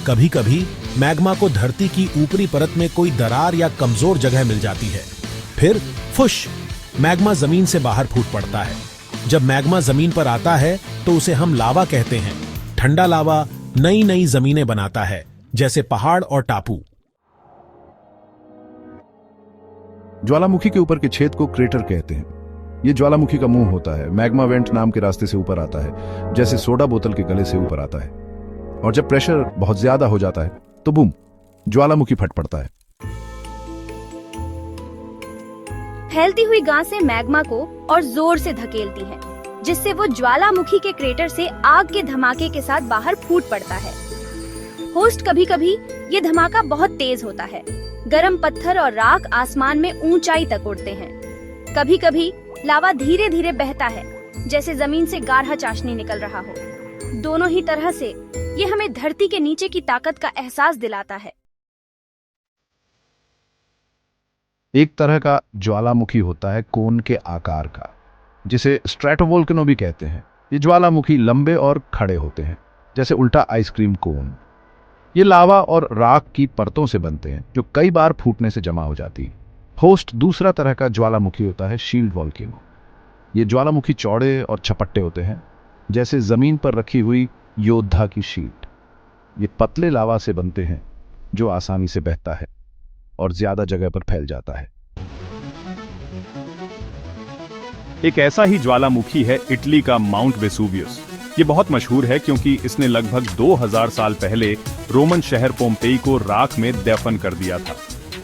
कभी कभी मैग्मा को धरती की ऊपरी परत में कोई दरार या कमजोर जगह मिल जाती है। फिर फुश, मैग्मा जमीन से बाहर फूट पड़ता है। जब मैग्मा जमीन पर आता है तो उसे हम लावा कहते हैं। ठंडा लावा नई नई जमीनें बनाता है, जैसे पहाड़ और टापू। ज्वालामुखी के ऊपर के छेद को क्रेटर कहते हैं। ये ज्वालामुखी का मुंह होता है। मैग्मा वेंट नाम के रास्ते से ऊपर आता है, जैसे सोडा बोतल के गले से ऊपर आता है। और जब प्रेशर बहुत ज्यादा हो जाता है तो बूम, ज्वालामुखी फट पड़ता है। फैलती हुई गांसें मैग्मा को और जोर से धकेलती हैं, जिससे वो ज्वालामुखी के क्रेटर से आग के धमाके के साथ बाहर फूट पड़ता है। होस्ट कभी कभी ये धमाका बहुत तेज होता है। गर्म पत्थर और राख आसमान में ऊंचाई तक उड़ते हैं। कभी कभी लावा धीरे धीरे बहता है, जैसे जमीन से गाढ़ा चाशनी निकल रहा हो। दोनों ही तरह से ये हमें धरती के नीचे की ताकत का एहसास दिलाता है। एक तरह का ज्वालामुखी होता है कोन के आकार का, जिसे स्ट्रेटोवोल्केनो भी कहते हैं। ये ज्वालामुखी लंबे और खड़े होते हैं, जैसे उल्टा आइसक्रीम कोन। ये लावा और राख की परतों से बनते हैं, जो कई बार फूटने से जमा हो जाती है। होस्ट दूसरा तरह का ज्वालामुखी होता है शील्ड वोल्केनो। ये ज्वालामुखी चौड़े और छपट्टे होते हैं, जैसे जमीन पर रखी हुई योद्धा की शीट। ये पतले लावा से बनते हैं, जो आसानी से बहता है और ज्यादा जगह पर फैल जाता है। एक ऐसा ही ज्वालामुखी है इटली का माउंट वेसुवियस। ये बहुत मशहूर है क्योंकि इसने लगभग 2000 साल पहले रोमन शहर पोम्पेई को राख में दफन कर दिया था।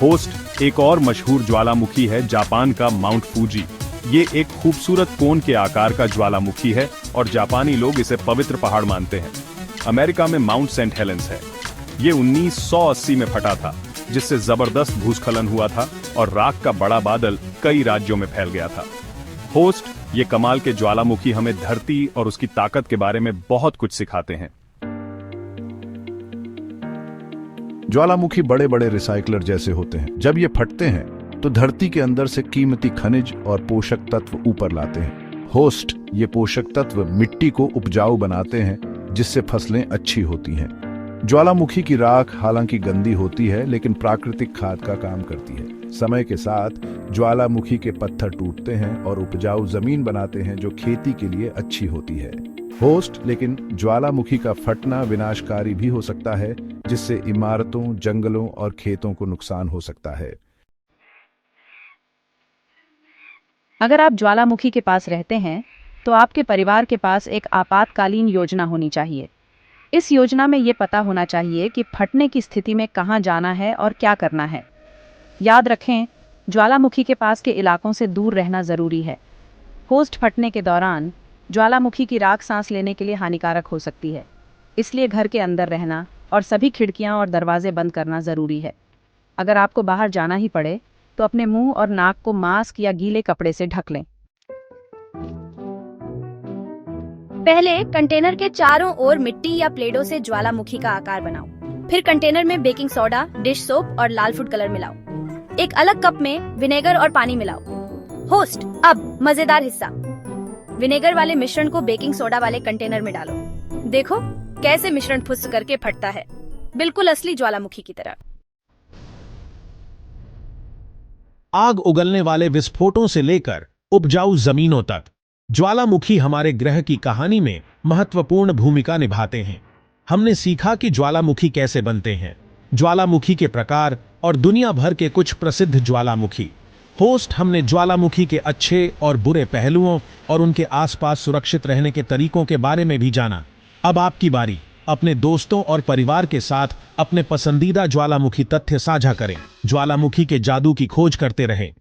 होस्ट एक और मशहूर ज्वालामुखी है जापान का माउंट फूजी। ये एक खूबसूरत कोन के आकार का ज्वालामुखी है और जापानी लोग इसे पवित्र पहाड़ मानते हैं। अमेरिका में माउंट सेंट हेलेंस है। ये 1980 में फटा था, जिससे जबरदस्त भूस्खलन हुआ था और राख का बड़ा बादल कई राज्यों में फैल गया था। होस्ट ये कमाल के ज्वालामुखी हमें धरती और उसकी ताकत के बारे में बहुत कुछ सिखाते हैं। ज्वालामुखी बड़े बड़े रिसाइकलर जैसे होते हैं। जब ये फटते हैं तो धरती के अंदर से कीमती खनिज और पोषक तत्व ऊपर लाते हैं। होस्ट ये पोषक तत्व मिट्टी को उपजाऊ बनाते हैं, जिससे फसलें अच्छी होती हैं। ज्वालामुखी की राख हालांकि गंदी होती है, लेकिन प्राकृतिक खाद का काम करती है। समय के साथ ज्वालामुखी के पत्थर टूटते हैं और उपजाऊ जमीन बनाते हैं, जो खेती के लिए अच्छी होती है। होस्ट लेकिन ज्वालामुखी का फटना विनाशकारी भी हो सकता है, जिससे इमारतों, जंगलों और खेतों को नुकसान हो सकता है। अगर आप ज्वालामुखी के पास रहते हैं तो आपके परिवार के पास एक आपातकालीन योजना होनी चाहिए। इस योजना में ये पता होना चाहिए कि फटने की स्थिति में कहाँ जाना है और क्या करना है। याद रखें, ज्वालामुखी के पास के इलाकों से दूर रहना ज़रूरी है। होस्ट फटने के दौरान ज्वालामुखी की राख सांस लेने के लिए हानिकारक हो सकती है, इसलिए घर के अंदर रहना और सभी खिड़कियां और दरवाजे बंद करना ज़रूरी है। अगर आपको बाहर जाना ही पड़े तो अपने मुंह और नाक को मास्क या गीले कपड़े से ढक लें। पहले कंटेनर के चारों ओर मिट्टी या प्लेटों से ज्वालामुखी का आकार बनाओ। फिर कंटेनर में बेकिंग सोडा, डिश सोप और लाल फूड कलर मिलाओ। एक अलग कप में विनेगर और पानी मिलाओ। होस्ट अब मजेदार हिस्सा, विनेगर वाले मिश्रण को बेकिंग सोडा वाले कंटेनर में डालो। देखो कैसे मिश्रण फुस करके फटता है, बिल्कुल असली ज्वालामुखी की तरह। आग उगलने वाले विस्फोटों से लेकर उपजाऊ जमीनों तक ज्वालामुखी हमारे ग्रह की कहानी में महत्वपूर्ण भूमिका निभाते हैं। हमने सीखा कि ज्वालामुखी कैसे बनते हैं, ज्वालामुखी के प्रकार और दुनिया भर के कुछ प्रसिद्ध ज्वालामुखी। होस्ट हमने ज्वालामुखी के अच्छे और बुरे पहलुओं और उनके आसपास सुरक्षित रहने के तरीकों के बारे में भी जाना। अब आपकी बारी। अपने दोस्तों और परिवार के साथ अपने पसंदीदा ज्वालामुखी तथ्य साझा करें। ज्वालामुखी के जादू की खोज करते रहें।